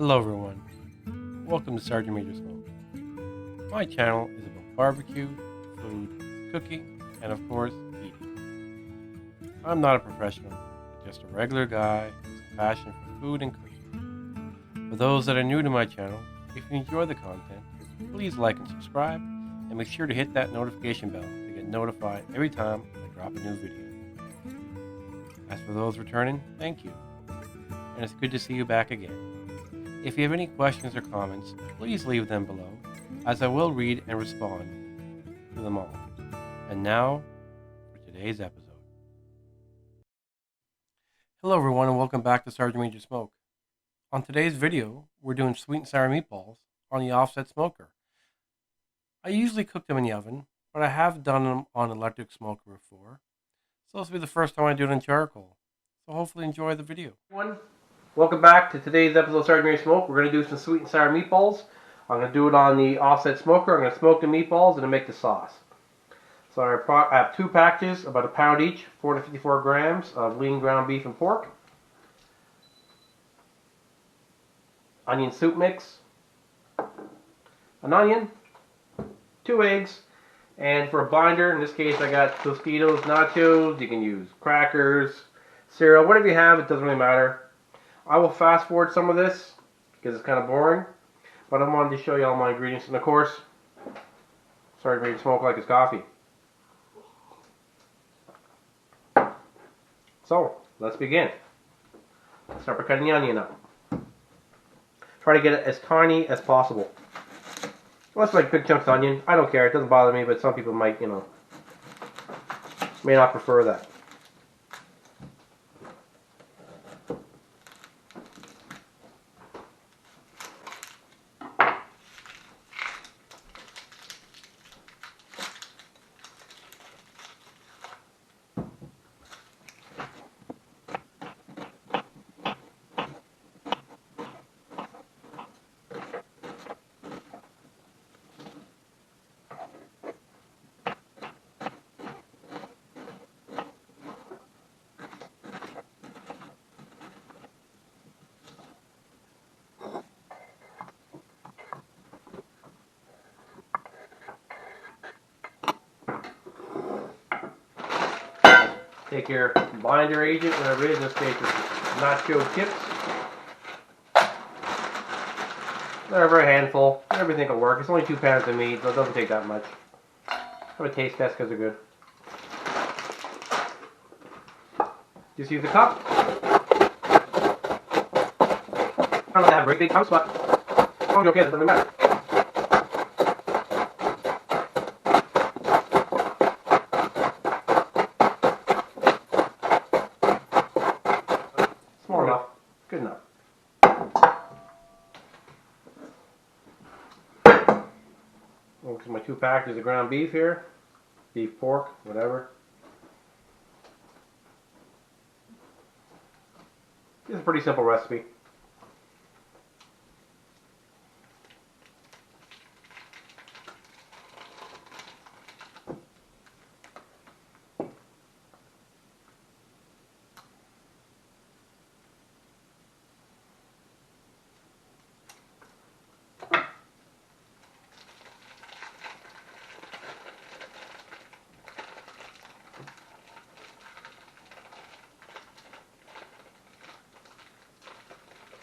Hello everyone, welcome to Sgt-Maj Smoke. My channel is about barbecue, food, cooking, and of course, eating. I'm not a professional, but just a regular guy with a passion for food and cooking. For those that are new to my channel, if you enjoy the content, please like and subscribe, and make sure to hit that notification bell to get notified every time I drop a new video. As for those returning, thank you, and it's good to see you back again. If you have any questions or comments, please leave them below, as I will read and respond to them all. And now, for today's episode. Hello everyone and welcome back to Sgt-Maj Smoke. On today's video, we're doing sweet and sour meatballs on the offset smoker. I usually cook them in the oven, but I have done them on an electric smoker before, so this will be the first time I do it in charcoal. So hopefully enjoy the video. Welcome back to today's episode of Sgt-Maj Smoke. We're going to do some sweet and sour meatballs. I'm going to do it on the offset smoker. I'm going to smoke the meatballs and then make the sauce. So I have two packages, about a pound each, 454 grams of lean ground beef and pork. Onion soup mix. An onion. 2 eggs. And for a binder, in this case I got Tostitos, nachos. You can use crackers, cereal, whatever you have, it doesn't really matter. I will fast forward some of this because it's kind of boring, but I wanted to show you all my ingredients, and of course, Sgt-Maj Smoke like his coffee. So, let's begin. Start by cutting the onion up. Try to get it as tiny as possible. Unless like big chunks of onion, I don't care, it doesn't bother me, but some people might, may not prefer that. Take your binder agent, whatever it is, in this case it's nacho chips. They're a very handful. Everything will work. It's only 2 pounds of meat, so it doesn't take that much. Have a taste test because they're good. Just use a cup. I don't have a great big house, but it's okay, it doesn't matter. Small enough. Good enough. Look at my 2 packages of ground beef here. Beef, pork, whatever. It's a pretty simple recipe.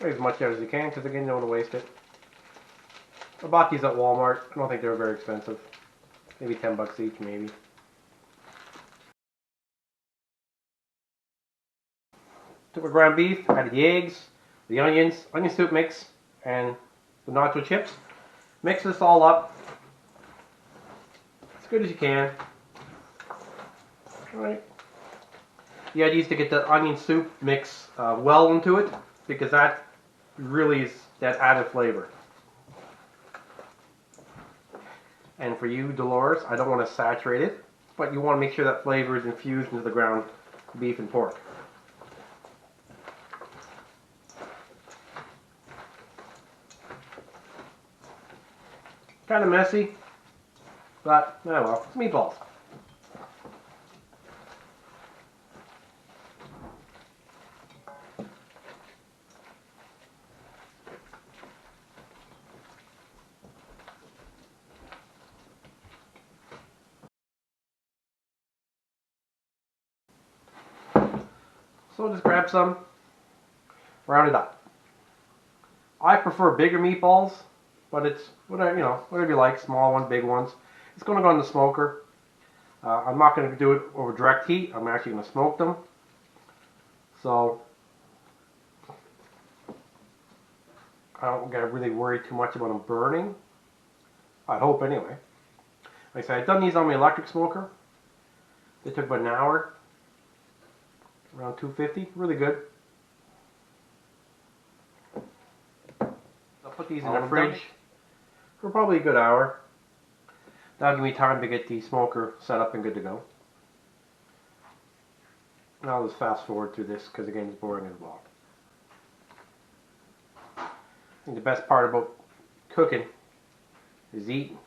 As much as you can, because again, you don't want to waste it. I bought these at Walmart. I don't think they were very expensive. Maybe 10 bucks each, maybe. Took my ground beef, added the eggs, the onions, onion soup mix, and the nacho chips. Mix this all up as good as you can. Alright. The idea is to get the onion soup mix well into it, because that really is that added flavor. And for you, Dolores, I don't want to saturate it, but you want to make sure that flavor is infused into the ground beef and pork. Kind of messy, but oh well, it's meatballs. So just grab some, round it up. I prefer bigger meatballs, but it's whatever, you know, whatever you like, small ones, big ones. It's going to go in the smoker. I'm not going to do it over direct heat. I'm actually going to smoke them. So I don't get really worried too much about them burning. I hope anyway. Like I said, I've done these on my electric smoker. They took about an hour, around 250, really good. I'll put these in the fridge for probably a good hour. That'll give me time to get the smoker set up and good to go. And I'll just fast forward through this because again it's boring as well. I think the best part about cooking is eating.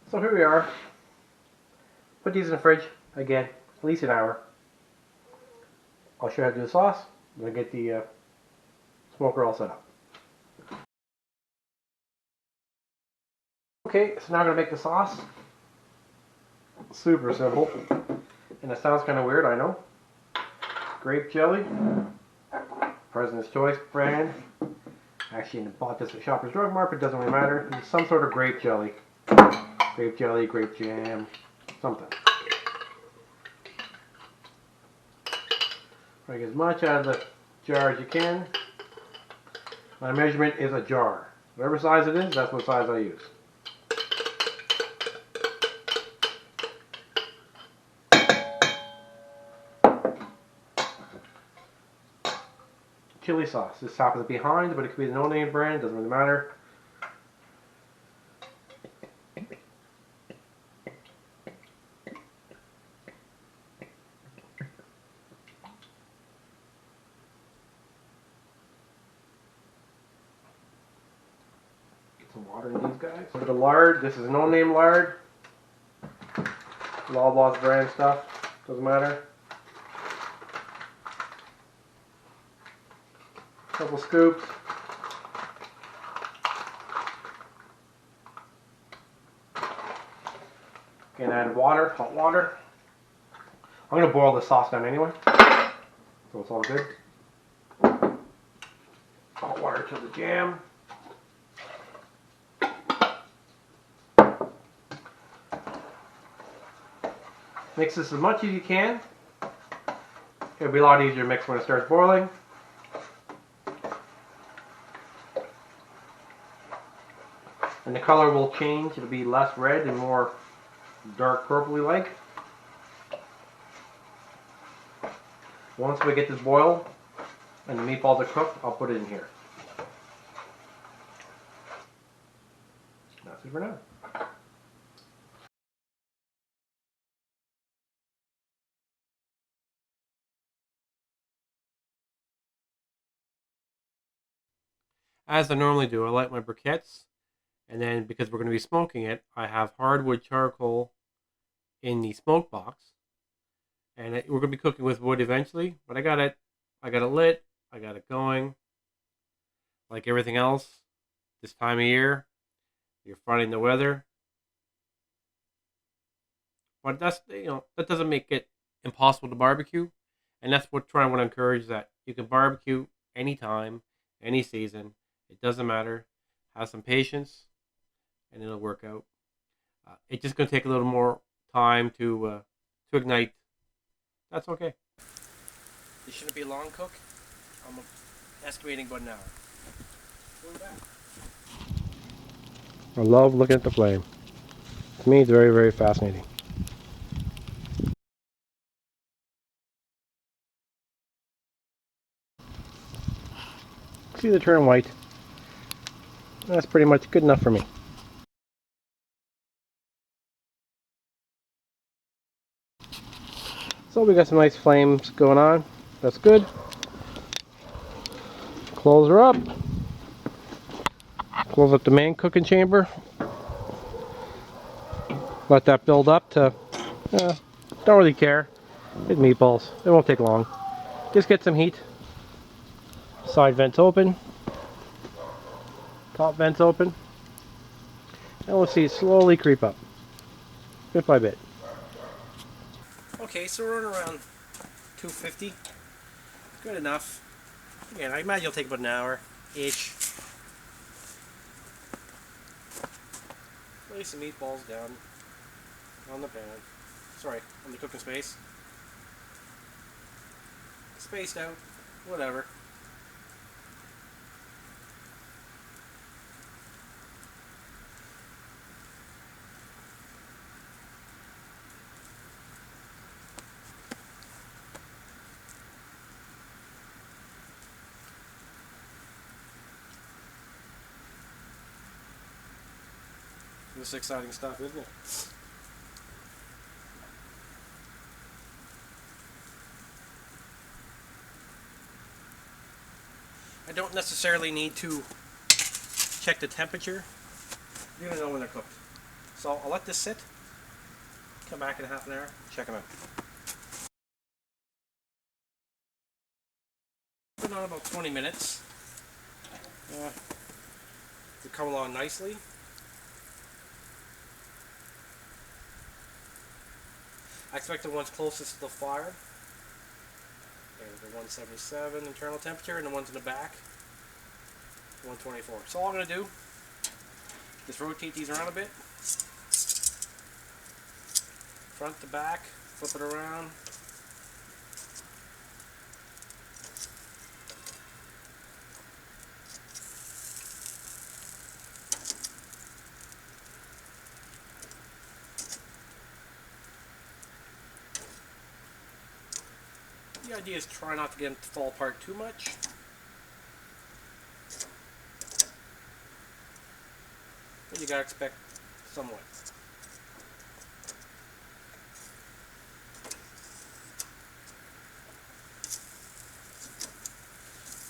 So here we are. Put these in the fridge again, at least an hour. I'll show you how to do the sauce. I'm going to get the smoker all set up. Okay, so now I'm going to make the sauce. Super simple. And it sounds kind of weird, I know. Grape jelly. President's Choice brand. Actually, I bought this at Shoppers Drug Mart, but it doesn't really matter. It's some sort of grape jelly. Grape jelly, grape jam, something. Take as much out of the jar as you can. My measurement is a jar. Whatever size it is, that's what size I use. Chili sauce. This happens behind, but it could be the no-name brand, doesn't really matter. Some water in these guys. Look at the lard. This is no-name lard. Loblaws brand stuff. Doesn't matter. Couple scoops. Again, add water, hot water. I'm going to boil the sauce down anyway, so it's all good. Hot water to the jam. Mix this as much as you can. It'll be a lot easier to mix when it starts boiling. And the color will change. It'll be less red and more dark purpley like. Once we get this boiled and the meatballs are cooked, I'll put it in here. That's it for now. As I normally do, I light my briquettes, and then because we're going to be smoking it, I have hardwood charcoal in the smoke box, and we're going to be cooking with wood eventually. But I got it lit, I got it going. Like everything else, this time of year, you're fighting the weather, but that's that doesn't make it impossible to barbecue, and that's what I want to encourage, that you can barbecue anytime, any season. It doesn't matter. Have some patience, and it'll work out. It's just going to take a little more time to to ignite. That's okay. This shouldn't be a long cook. I'm estimating about an hour. I love looking at the flame. To me, it's very, very fascinating. See the turn white. That's pretty much good enough for me. So we got some nice flames going on. That's good. Close her up. Close up the main cooking chamber. Let that build up to, don't really care. It's meatballs. It won't take long. Just get some heat. Side vents open. Top vents open. And we'll see it slowly creep up. Bit by bit. Okay, so we're around 250. Good enough. Again, I imagine it'll take about an hour-ish. Lay some meatballs down on the pan. Sorry, on the cooking space. Spaced out, whatever. This is exciting stuff, isn't it? I don't necessarily need to check the temperature. You're gonna know when they're cooked. So I'll let this sit. Come back in half an hour. Check them out. Been on about 20 minutes. They come along nicely. I expect the ones closest to the fire. There's the 177 internal temperature, and the ones in the back, 124. So all I'm going to do is rotate these around a bit. Front to back, flip it around. The idea is try not to get them to fall apart too much. But you gotta expect somewhat.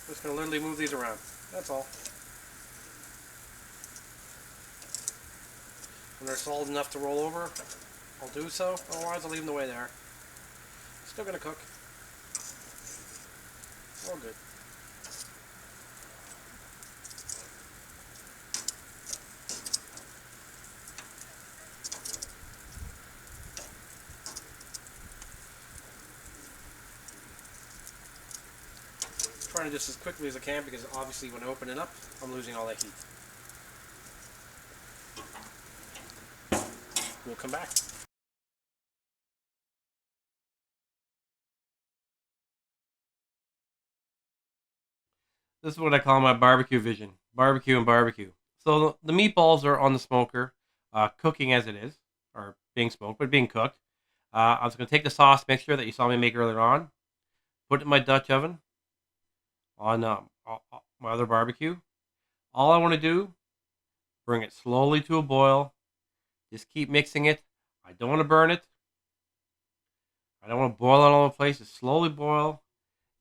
I'm just gonna literally move these around. That's all. When they're solid enough to roll over, I'll do so. Otherwise, I'll leave them the way they are. Still gonna cook. All good. Trying to do this as quickly as I can because obviously when I open it up, I'm losing all that heat. We'll come back. This is what I call my barbecue vision. Barbecue and barbecue. So the meatballs are on the smoker, cooking as it is, or being smoked, but being cooked. I was going to take the sauce mixture that you saw me make earlier on, put it in my Dutch oven on my other barbecue. All I want to do, bring it slowly to a boil. Just keep mixing it. I don't want to burn it. I don't want to boil it all over the place. Just slowly boil.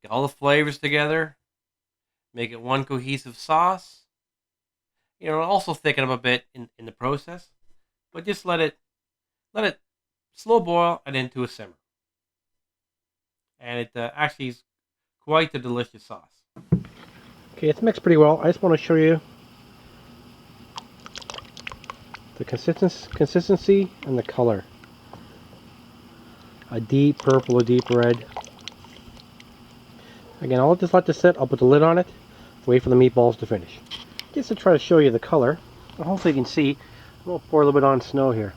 Get all the flavors together. Make it one cohesive sauce. You know, also thicken up a bit in the process. But just let it slow boil and into a simmer. And it actually is quite a delicious sauce. Okay, it's mixed pretty well. I just want to show you the consistency and the color. A deep purple, a deep red. Again, I'll just let this sit. I'll put the lid on it. Wait for the meatballs to finish. Just to try to show you the color. Hopefully you can see. I'm going to pour a little bit on snow here.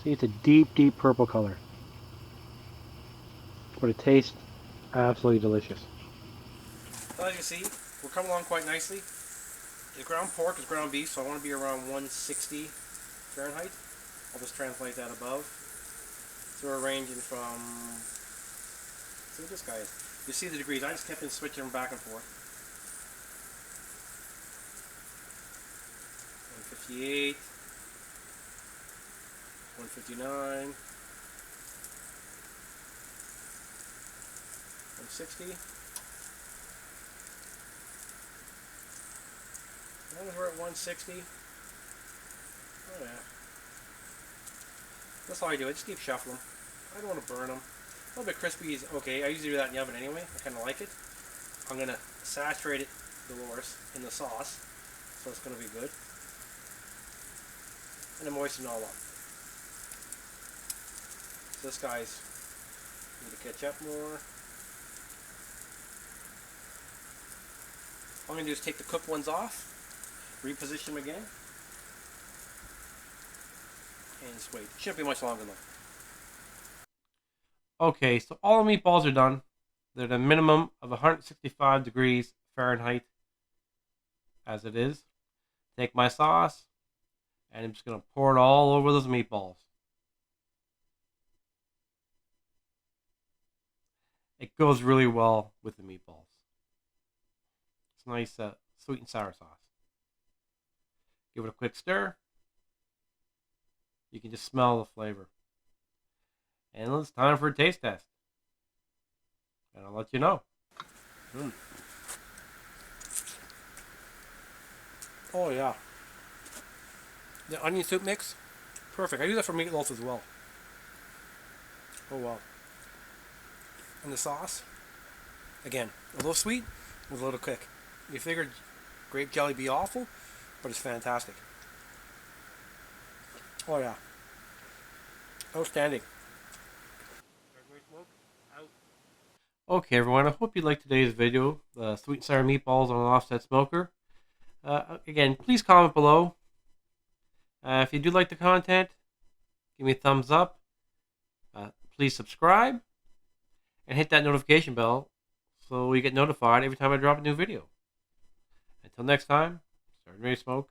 See, it's a deep, deep purple color. But it tastes absolutely delicious. So as you see, we're coming along quite nicely. The ground pork is ground beef, so I want to be around 160 Fahrenheit. I'll just translate that above. So we're ranging from, see what this guy is. You see the degrees, I just kept on switching them back and forth. 158, 159, 160. As long as we're at 160. Oh yeah. That's all I do. I just keep shuffling. I don't want to burn them. A little bit crispy is okay. I usually do that in the oven anyway. I kind of like it. I'm going to saturate it, Dolores, in the sauce. So it's going to be good. And then moisten it all up. So this guy's need to catch up more. All I'm going to do is take the cooked ones off, reposition them again, and just wait. Shouldn't be much longer though. Okay, so all the meatballs are done. They're at a minimum of 165 degrees Fahrenheit, as it is. Take my sauce, and I'm just going to pour it all over those meatballs. It goes really well with the meatballs. It's nice sweet and sour sauce. Give it a quick stir. You can just smell the flavor. And it's time for a taste test. And I'll let you know. Oh yeah. The onion soup mix, perfect. I do that for meatloaf as well. Oh wow. And the sauce, again, a little sweet, with a little kick. You figured grape jelly be awful, but it's fantastic. Oh yeah. Outstanding. Okay everyone, I hope you liked today's video, the sweet and sour meatballs on an offset smoker. Again, please comment below. If you do like the content, give me a thumbs up. Please subscribe and hit that notification bell so you get notified every time I drop a new video. Until next time, Sgt-Maj Smoke.